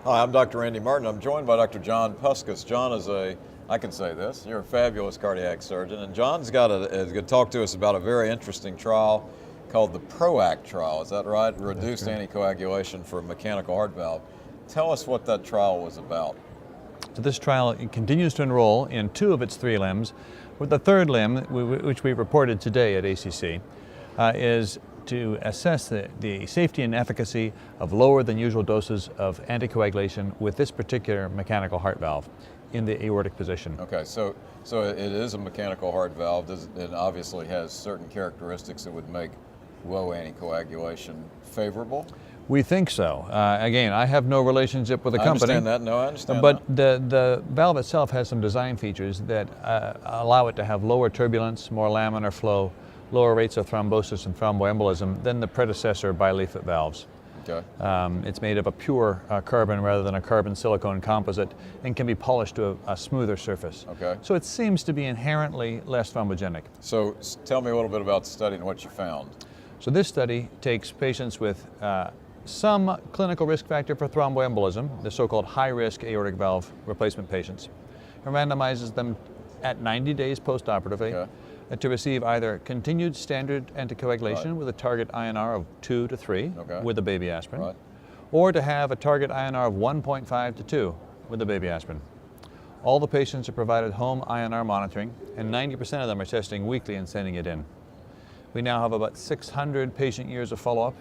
Hi, I'm Dr. Randy Martin. I'm joined by Dr. John Puskas. John is I can say this, you're a fabulous cardiac surgeon, and John's going to talk to us about a very interesting trial called the Proact trial. Is that right? Reduced anticoagulation for mechanical heart valve. Tell us what that trial was about. So this trial continues to enroll in 2 of its 3 limbs, with the third limb, which we reported today at ACC, is to assess the safety and efficacy of lower than usual doses of anticoagulation with this particular mechanical heart valve in the aortic position. Okay, so it is a mechanical heart valve. It obviously has certain characteristics that would make low anticoagulation favorable. We think so. Again, I have no relationship with the company. I understand that. No, I understand but that. the valve itself has some design features that allow it to have lower turbulence, more laminar flow, lower rates of thrombosis and thromboembolism than the predecessor bileaflet valves. Okay. It's made of a pure carbon rather than a carbon silicone composite and can be polished to a smoother surface. Okay. So it seems to be inherently less thrombogenic. So tell me a little bit about the study and what you found. So this study takes patients with some clinical risk factor for thromboembolism, the so-called high-risk aortic valve replacement patients, and randomizes them at 90 days postoperatively to receive either continued standard anticoagulation with a target INR of 2 to 3 with a baby aspirin, or to have a target INR of 1.5 to 2 with a baby aspirin. All the patients are provided home INR monitoring, and 90% of them are testing weekly and sending it in. We now have about 600 patient years of follow-up,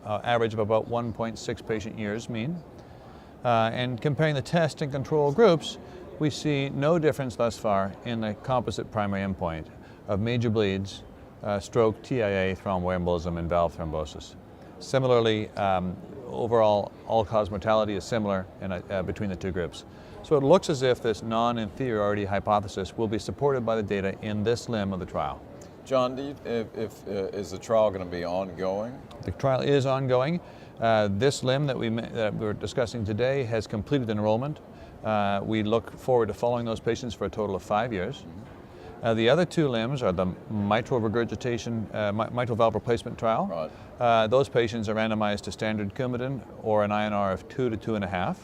average of about 1.6 patient years mean. And comparing the test and control groups, we see no difference thus far in the composite primary endpoint of major bleeds, stroke, TIA, thromboembolism, and valve thrombosis. Similarly, overall all-cause mortality is similar between the 2 groups. So it looks as if this non-inferiority hypothesis will be supported by the data in this limb of the trial. John, is the trial going to be ongoing? The trial is ongoing. This limb that we're discussing today has completed enrollment. We look forward to following those patients for a total of 5 years. The other 2 limbs are the mitral regurgitation, mitral valve replacement trial. Those patients are randomized to standard Coumadin or an INR of 2 to 2.5.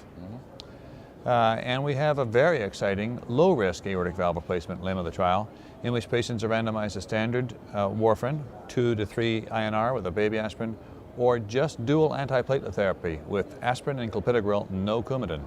And we have a very exciting low-risk aortic valve replacement limb of the trial, in which patients are randomized to standard warfarin, 2 to 3 INR with a baby aspirin, or just dual antiplatelet therapy with aspirin and clopidogrel, no Coumadin.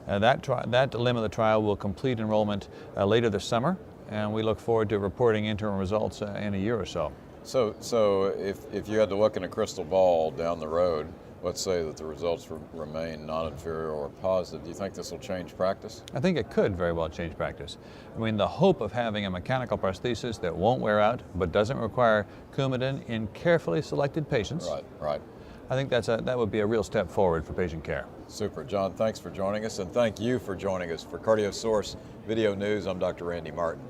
That limb of the trial will complete enrollment later this summer, and we look forward to reporting interim results in a year or so. So if you had to look in a crystal ball down the road, let's say that the results remain non-inferior or positive, do you think this will change practice? I think it could very well change practice. I mean, the hope of having a mechanical prosthesis that won't wear out but doesn't require Coumadin in carefully selected patients. Right. I think that would be a real step forward for patient care. Super. John, thanks for joining us, and thank you for joining us. For CardioSource Video News, I'm Dr. Randy Martin.